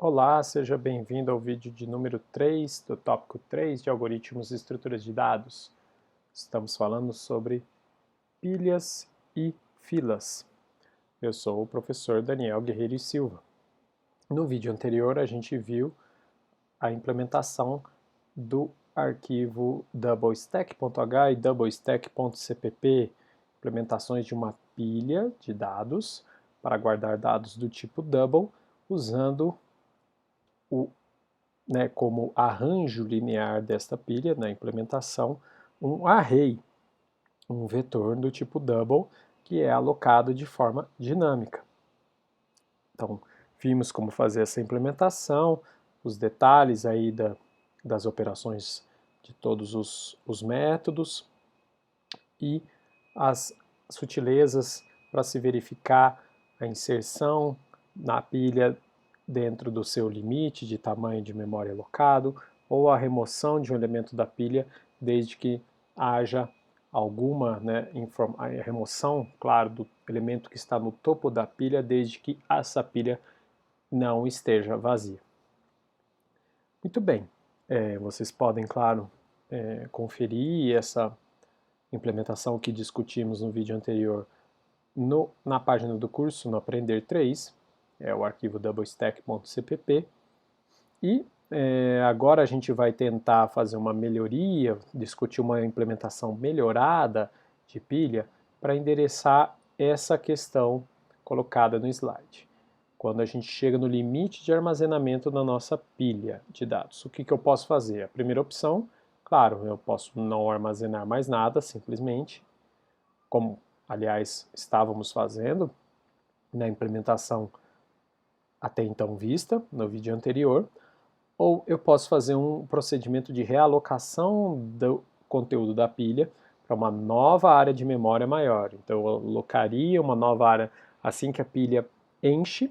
Olá, seja bem-vindo ao vídeo de número 3 do tópico 3 de algoritmos e estruturas de dados. Estamos falando sobre pilhas e filas. Eu sou o professor Daniel Guerreiro e Silva. No vídeo anterior a gente viu a implementação do arquivo doublestack.h e doublestack.cpp, implementações de uma pilha de dados para guardar dados do tipo double usando como arranjo linear desta pilha, na implementação, um array, um vetor do tipo double, que é alocado de forma dinâmica. Então, vimos como fazer essa implementação, os detalhes aí das operações de todos os métodos e as sutilezas para se verificar a inserção na pilha dentro do seu limite de tamanho de memória alocado ou a remoção de um elemento da pilha desde que haja alguma a remoção, claro, do elemento que está no topo da pilha desde que essa pilha não esteja vazia. Muito bem, vocês podem, claro, conferir essa implementação que discutimos no vídeo anterior na página do curso, no Aprender 3, é o arquivo doublestack.cpp, e agora a gente vai tentar fazer uma melhoria, discutir uma implementação melhorada de pilha para endereçar essa questão colocada no slide. Quando a gente chega no limite de armazenamento da nossa pilha de dados, o que eu posso fazer? A primeira opção, claro, eu posso não armazenar mais nada, simplesmente, como, aliás, estávamos fazendo na implementação até então vista, no vídeo anterior, ou eu posso fazer um procedimento de realocação do conteúdo da pilha para uma nova área de memória maior. Então, eu alocaria uma nova área assim que a pilha enche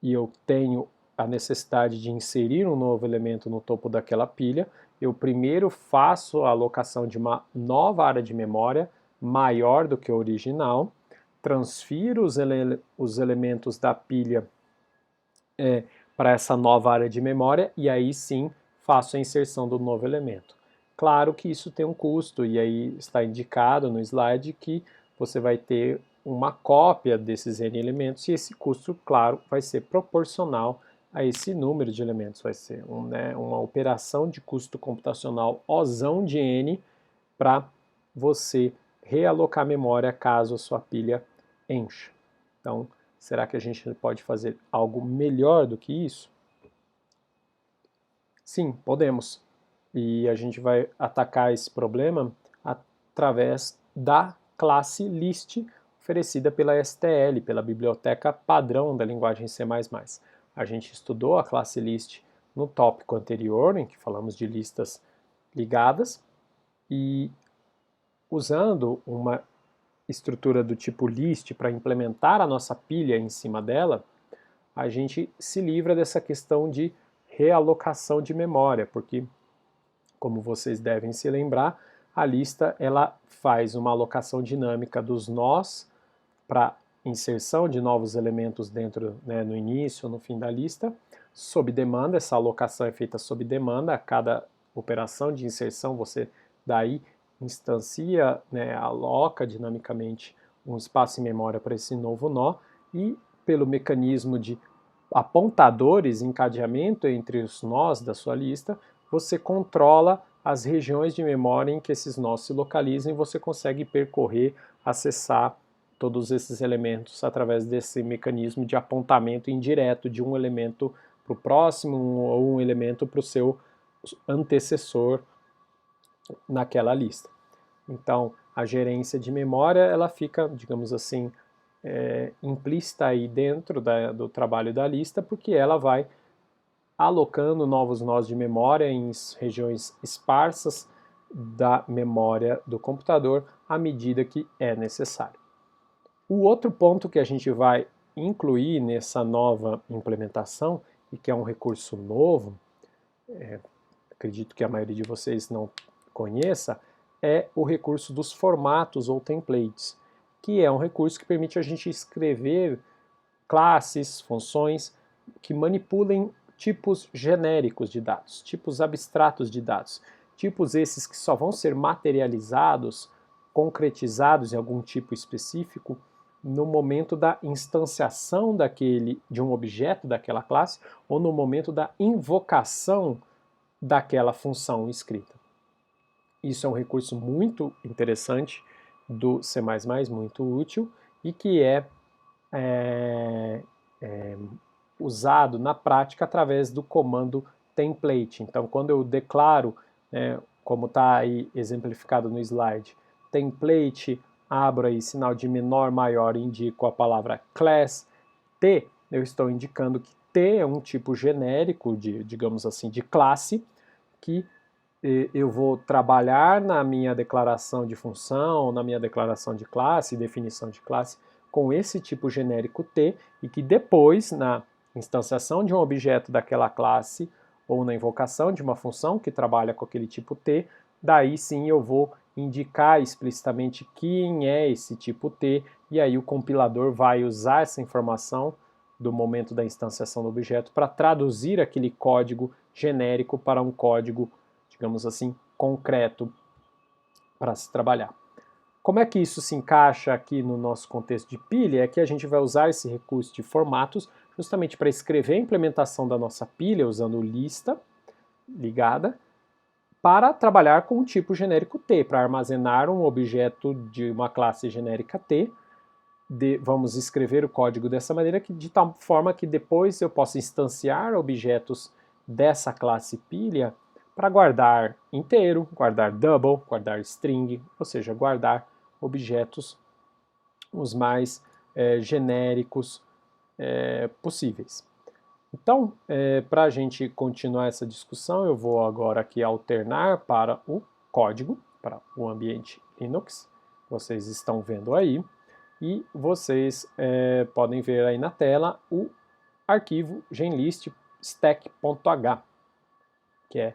e eu tenho a necessidade de inserir um novo elemento no topo daquela pilha, eu primeiro faço a alocação de uma nova área de memória maior do que a original, transfiro os elementos da pilha para essa nova área de memória e aí sim faço a inserção do novo elemento. Claro que isso tem um custo e aí está indicado no slide que você vai ter uma cópia desses N elementos e esse custo, claro, vai ser proporcional a esse número de elementos. Vai ser uma operação de custo computacional Ozão de N para você realocar memória caso a sua pilha encha. Então, será que a gente pode fazer algo melhor do que isso? Sim, podemos. E a gente vai atacar esse problema através da classe list oferecida pela STL, pela biblioteca padrão da linguagem C++. A gente estudou a classe list no tópico anterior, em que falamos de listas ligadas, e usando uma estrutura do tipo list para implementar a nossa pilha em cima dela, a gente se livra dessa questão de realocação de memória, porque, como vocês devem se lembrar, a lista ela faz uma alocação dinâmica dos nós para inserção de novos elementos dentro, no início ou no fim da lista, sob demanda. Essa alocação é feita sob demanda, a cada operação de inserção você daí instancia, aloca dinamicamente um espaço em memória para esse novo nó e pelo mecanismo de apontadores, encadeamento entre os nós da sua lista, você controla as regiões de memória em que esses nós se localizam e você consegue percorrer, acessar todos esses elementos através desse mecanismo de apontamento indireto de um elemento para o próximo ou um elemento para o seu antecessor naquela lista. Então, a gerência de memória ela fica, digamos assim, implícita aí dentro do trabalho da lista, porque ela vai alocando novos nós de memória em regiões esparsas da memória do computador à medida que é necessário. O outro ponto que a gente vai incluir nessa nova implementação, e que é um recurso novo, acredito que a maioria de vocês não conheça, é o recurso dos formatos ou templates, que é um recurso que permite a gente escrever classes, funções que manipulem tipos genéricos de dados, tipos abstratos de dados, tipos esses que só vão ser materializados, concretizados em algum tipo específico no momento da instanciação de um objeto daquela classe ou no momento da invocação daquela função escrita. Isso é um recurso muito interessante do C++, muito útil, e que é usado na prática através do comando template. Então, quando eu declaro, como está aí exemplificado no slide, template, abro aí sinal de menor, maior, indico a palavra class, T, eu estou indicando que T é um tipo genérico de, digamos assim, de classe, que eu vou trabalhar na minha declaração de função, na minha declaração de classe, definição de classe, com esse tipo genérico T, e que depois, na instanciação de um objeto daquela classe, ou na invocação de uma função que trabalha com aquele tipo T, daí sim eu vou indicar explicitamente quem é esse tipo T, e aí o compilador vai usar essa informação do momento da instanciação do objeto para traduzir aquele código genérico para um código, digamos assim, concreto para se trabalhar. Como é que isso se encaixa aqui no nosso contexto de pilha? É que a gente vai usar esse recurso de formatos justamente para escrever a implementação da nossa pilha usando lista ligada para trabalhar com o tipo genérico T, para armazenar um objeto de uma classe genérica T. Vamos escrever o código dessa maneira, de tal forma que depois eu possa instanciar objetos dessa classe pilha para guardar inteiro, guardar double, guardar string, ou seja, guardar objetos os mais genéricos possíveis. Então, para a gente continuar essa discussão, eu vou agora aqui alternar para o código, para o ambiente Linux, vocês estão vendo aí, e vocês podem ver aí na tela o arquivo genlist stack.h, que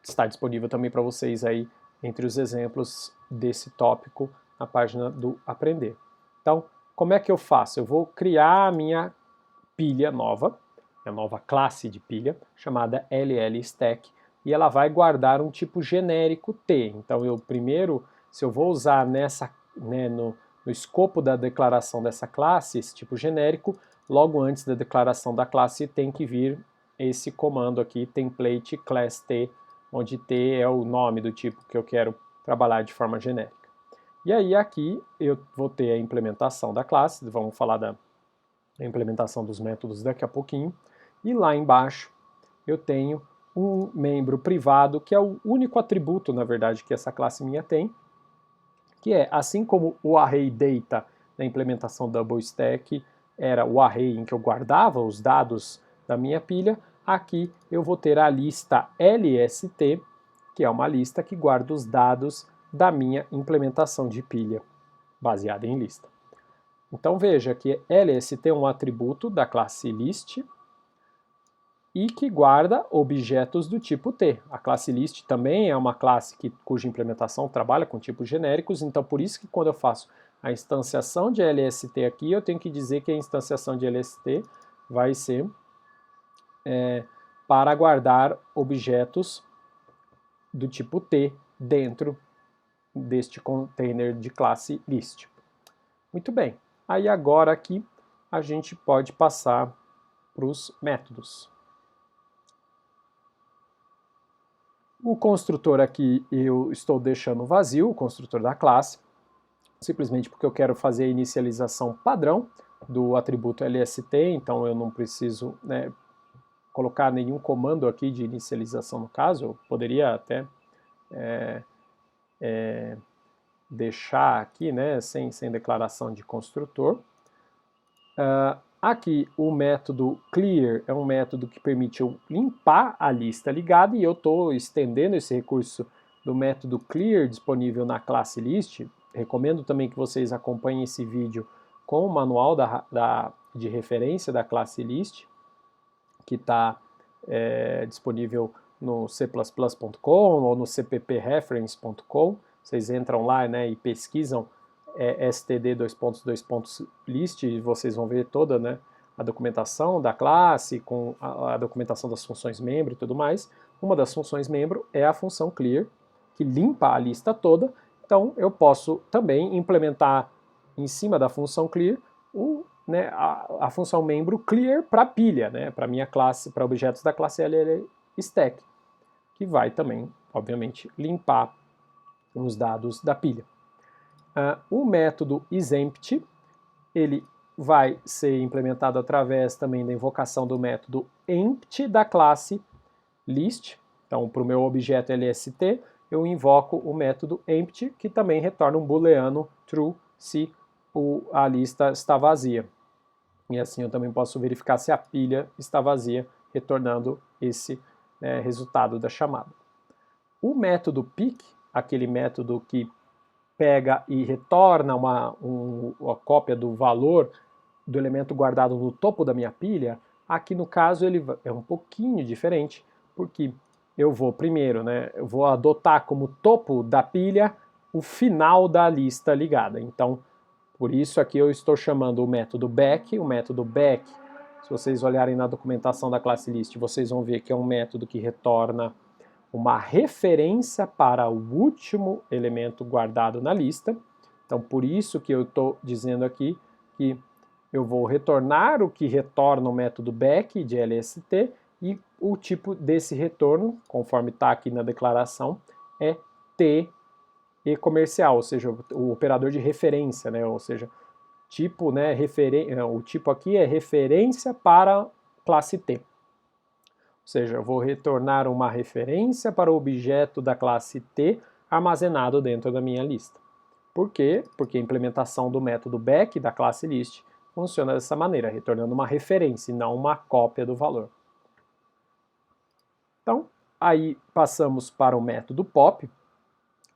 está disponível também para vocês aí entre os exemplos desse tópico na página do Aprender. Então, como é que eu faço? Eu vou criar a minha pilha nova, a nova classe de pilha, chamada LLStack, e ela vai guardar um tipo genérico T. Então, eu primeiro, se eu vou usar no escopo da declaração dessa classe, esse tipo genérico, logo antes da declaração da classe tem que vir esse comando aqui, template class T, onde T é o nome do tipo que eu quero trabalhar de forma genérica. E aí aqui eu vou ter a implementação da classe, vamos falar da implementação dos métodos daqui a pouquinho, e lá embaixo eu tenho um membro privado, que é o único atributo, na verdade, que essa classe minha tem, que é, assim como o array data na implementação double stack era o array em que eu guardava os dados da minha pilha, aqui eu vou ter a lista LST, que é uma lista que guarda os dados da minha implementação de pilha, baseada em lista. Então veja que LST é um atributo da classe list e que guarda objetos do tipo T. A classe list também é uma classe cuja implementação trabalha com tipos genéricos, então por isso que quando eu faço a instanciação de LST aqui, eu tenho que dizer que a instanciação de LST vai ser para guardar objetos do tipo T dentro deste container de classe list. Muito bem, aí agora aqui a gente pode passar para os métodos. O construtor aqui eu estou deixando vazio, o construtor da classe, simplesmente porque eu quero fazer a inicialização padrão do atributo LST, então eu não preciso colocar nenhum comando aqui de inicialização no caso, eu poderia até deixar aqui sem declaração de construtor. Aqui o método clear é um método que permite eu limpar a lista ligada, e eu estou estendendo esse recurso do método clear disponível na classe list. Recomendo também que vocês acompanhem esse vídeo com o manual de referência da classe list, que está disponível no c++.com ou no cppreference.com. Vocês entram lá e pesquisam std::list, e vocês vão ver toda a documentação da classe, com a documentação das funções membro e tudo mais. Uma das funções membro é a função clear, que limpa a lista toda. Então eu posso também implementar em cima da função clear a função membro clear para a pilha, né, para minha classe, para objetos da classe LL stack, que vai também, obviamente, limpar os dados da pilha. O método isEmpty, ele vai ser implementado através também da invocação do método empty da classe list. Então, para o meu objeto LST, eu invoco o método empty, que também retorna um booleano true se a lista está vazia. E assim eu também posso verificar se a pilha está vazia, retornando esse resultado da chamada. O método pick, aquele método que pega e retorna uma cópia do valor do elemento guardado no topo da minha pilha, aqui no caso ele é um pouquinho diferente, porque eu vou primeiro, eu vou adotar como topo da pilha o final da lista ligada. Então, por isso aqui eu estou chamando o método back. O método back, se vocês olharem na documentação da classe list, vocês vão ver que é um método que retorna uma referência para o último elemento guardado na lista. Então, por isso que eu estou dizendo aqui que eu vou retornar o que retorna o método back de LST, e o tipo desse retorno, conforme está aqui na declaração, é T e comercial, ou seja, o operador de referência, ou seja, tipo, o tipo aqui é referência para classe T. Ou seja, eu vou retornar uma referência para o objeto da classe T armazenado dentro da minha lista. Por quê? Porque a implementação do método back da classe list funciona dessa maneira, retornando uma referência e não uma cópia do valor. Então, aí passamos para o método pop.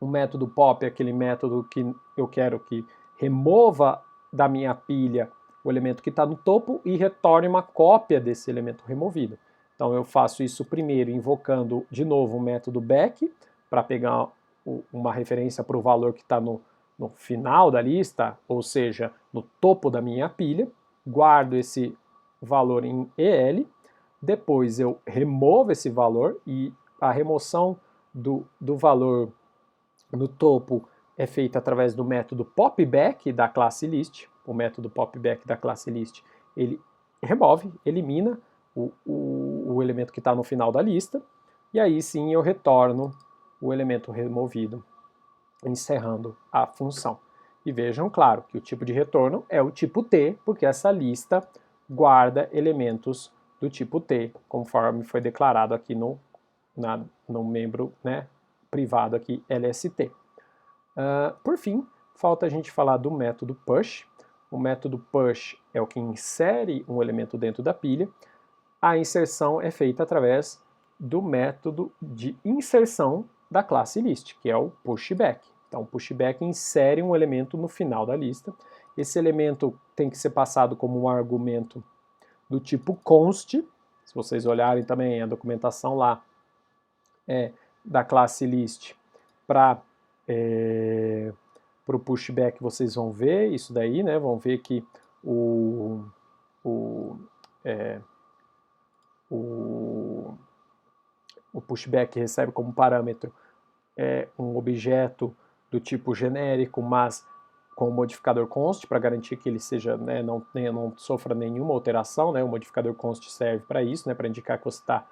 O método pop é aquele método que eu quero que remova da minha pilha o elemento que está no topo e retorne uma cópia desse elemento removido. Então eu faço isso primeiro invocando de novo o método back para pegar uma referência para o valor que está no final da lista, ou seja, no topo da minha pilha, guardo esse valor em EL, depois eu removo esse valor e a remoção do valor no topo é feita através do método popback da classe list. O método popback da classe list, ele remove, elimina o elemento que está no final da lista, e aí sim eu retorno o elemento removido, encerrando a função. E vejam, claro, que o tipo de retorno é o tipo T, porque essa lista guarda elementos do tipo T, conforme foi declarado aqui no membro privado aqui, LST. Por fim, falta a gente falar do método push. O método push é o que insere um elemento dentro da pilha. A inserção é feita através do método de inserção da classe list, que é o pushback. Então, o pushback insere um elemento no final da lista. Esse elemento tem que ser passado como um argumento do tipo const. Se vocês olharem também a documentação lá da classe list para o pushback, vocês vão ver isso daí, vão ver que o pushback recebe como parâmetro um objeto do tipo genérico, mas com o modificador const, para garantir que ele seja, não sofra nenhuma alteração, o modificador const serve para isso, para indicar que você está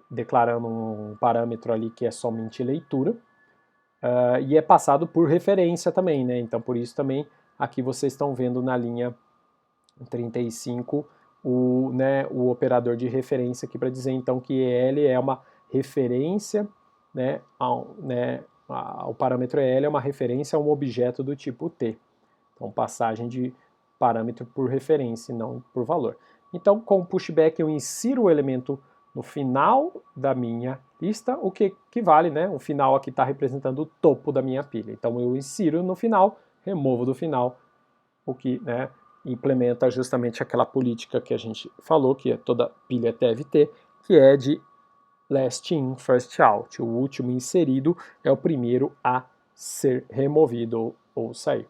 declarando um parâmetro ali que é somente leitura, e é passado por referência também, então por isso também aqui vocês estão vendo na linha 35 o operador de referência aqui para dizer então que EL é uma referência, o parâmetro EL é uma referência a um objeto do tipo T. Então, passagem de parâmetro por referência e não por valor. Então, com o pushback eu insiro o elemento no final da minha lista, o que equivale, o final aqui está representando o topo da minha pilha. Então, eu insiro no final, removo do final, o que implementa justamente aquela política que a gente falou, que toda pilha deve ter, que é de last in, first out. O último inserido é o primeiro a ser removido ou sair.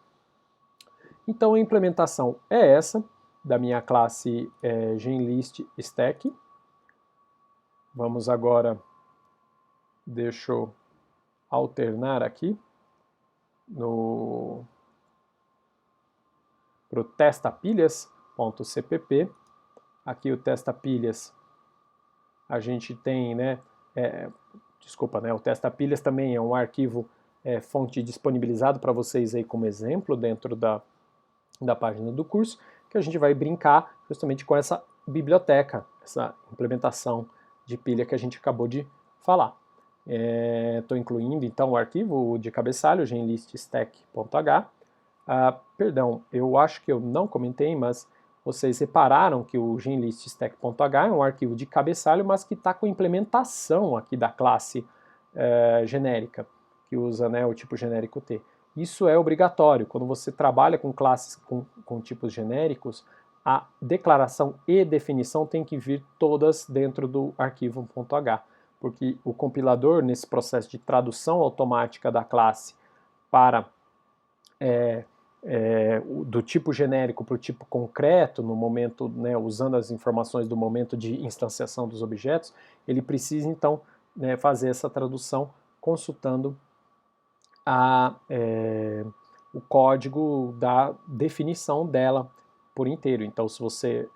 Então a implementação é essa. da minha classe GenList Stack. Vamos agora, deixa eu alternar aqui para o testapilhas.cpp. Aqui o testapilhas a gente tem, né, o testapilhas também é um arquivo fonte disponibilizado para vocês aí como exemplo dentro da página do curso, que a gente vai brincar justamente com essa biblioteca, essa implementação de pilha que a gente acabou de falar. Estou incluindo então o arquivo de cabeçalho, genliststack.h. Perdão, eu acho que eu não comentei, mas vocês repararam que o genliststack.h é um arquivo de cabeçalho, mas que está com implementação aqui da classe genérica, que usa, né, o tipo genérico T. Isso é obrigatório. Quando você trabalha com classes com tipos genéricos, a declaração e definição tem que vir todas dentro do arquivo .h, porque o compilador, nesse processo de tradução automática da classe para do tipo genérico para o tipo concreto, no momento, né, usando as informações do momento de instanciação dos objetos, ele precisa então, né, fazer essa tradução consultando o código da definição dela por inteiro. Então, se você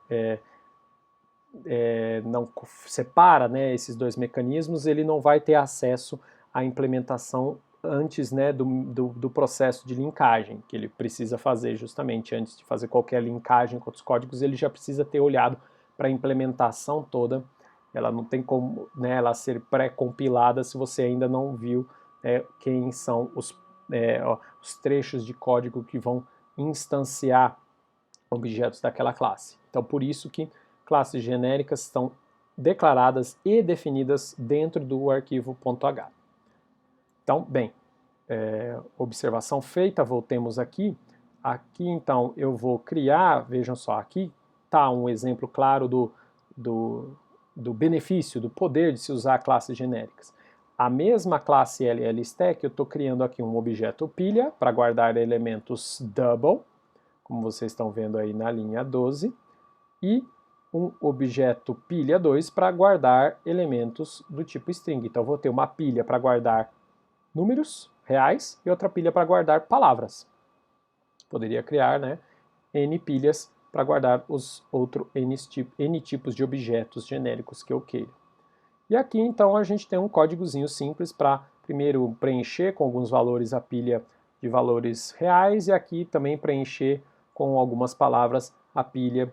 não separa, né, esses dois mecanismos, ele não vai ter acesso à implementação antes, né, do processo de linkagem, que ele precisa fazer justamente antes de fazer qualquer linkagem com outros códigos, ele já precisa ter olhado para a implementação toda. Ela não tem como, né, ela ser pré-compilada se você ainda não viu quem são os trechos de código que vão instanciar objetos daquela classe. Então, por isso que classes genéricas estão declaradas e definidas dentro do arquivo .h. Então, bem, observação feita, voltemos aqui. Aqui, então, eu vou criar, vejam só, aqui está um exemplo claro do benefício, do poder de se usar classes genéricas. A mesma classe LLStack, eu estou criando aqui um objeto pilha para guardar elementos double, como vocês estão vendo aí na linha 12, e um objeto pilha 2 para guardar elementos do tipo string. Então, eu vou ter uma pilha para guardar números reais e outra pilha para guardar palavras. Poderia criar, né, N pilhas para guardar os outros N tipos de objetos genéricos que eu queira. E aqui, então, a gente tem um códigozinho simples para, primeiro, preencher com alguns valores a pilha de valores reais e aqui também preencher com algumas palavras a pilha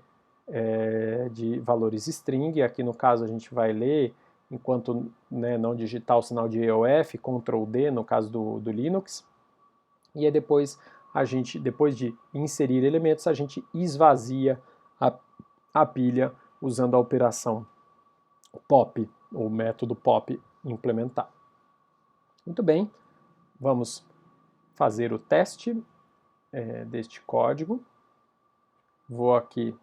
de valores string. Aqui, no caso, a gente vai ler, enquanto, né, não digitar o sinal de EOF, Ctrl D, no caso do Linux. E aí depois, depois de inserir elementos, a gente esvazia a pilha usando a operação pop, o método pop implementar. Muito bem, vamos fazer o teste deste código. Vou aqui,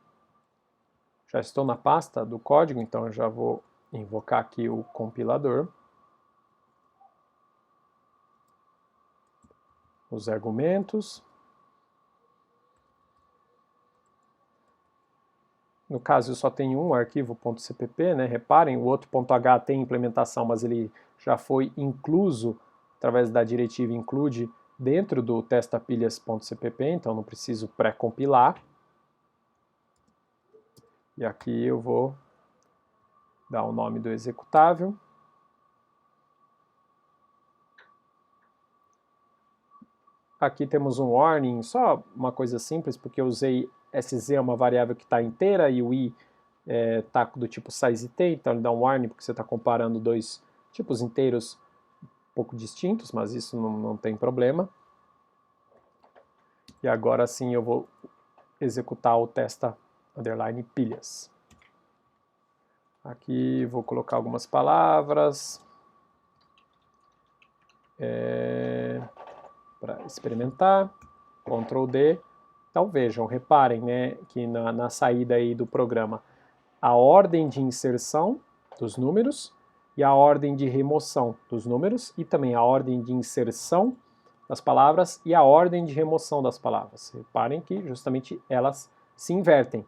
já estou na pasta do código, então eu já vou invocar aqui o compilador. Os argumentos. No caso, eu só tenho um arquivo .cpp, né? Reparem, o outro .h tem implementação, mas ele já foi incluso através da diretiva include dentro do testapilhas.cpp, então não preciso pré-compilar. E aqui eu vou dar o nome do executável. Aqui temos um warning, só uma coisa simples, porque eu usei sz, é uma variável que está inteira, e o i está do tipo sizeT, então ele dá um warning porque você está comparando dois tipos inteiros um pouco distintos, mas isso não tem problema. E agora sim eu vou executar o testa_pilhas. Aqui vou colocar algumas palavras para experimentar, Ctrl D. Então vejam, reparem, né, que na saída aí do programa, a ordem de inserção dos números e a ordem de remoção dos números e também a ordem de inserção das palavras e a ordem de remoção das palavras. Reparem que justamente elas se invertem.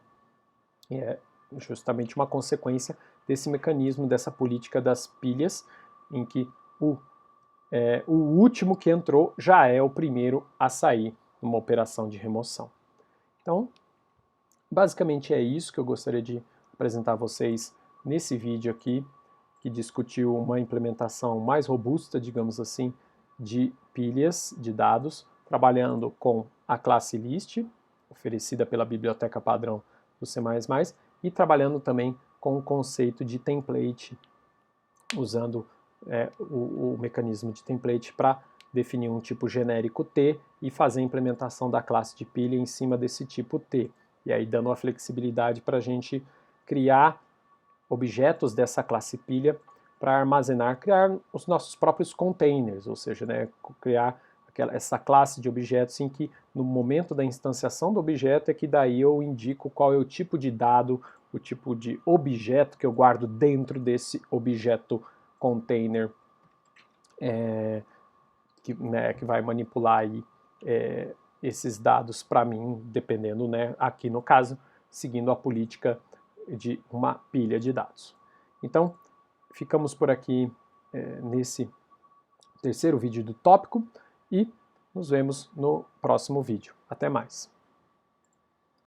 E é justamente uma consequência desse mecanismo, dessa política das pilhas, em que o último que entrou já é o primeiro a sair numa operação de remoção. Então, basicamente é isso que eu gostaria de apresentar a vocês nesse vídeo aqui, que discutiu uma implementação mais robusta, digamos assim, de pilhas de dados, trabalhando com a classe list, oferecida pela biblioteca padrão do C++, e trabalhando também com o conceito de template, usando o mecanismo de template para definir um tipo genérico T e fazer a implementação da classe de pilha em cima desse tipo T. E aí dando a flexibilidade para a gente criar objetos dessa classe pilha para criar os nossos próprios containers, ou seja, criar essa classe de objetos em que no momento da instanciação do objeto é que daí eu indico qual é o tipo de dado, o tipo de objeto que eu guardo dentro desse objeto container que vai manipular aí, esses dados para mim, dependendo, aqui no caso, seguindo a política de uma pilha de dados. Então, ficamos por aqui nesse terceiro vídeo do tópico e nos vemos no próximo vídeo. Até mais!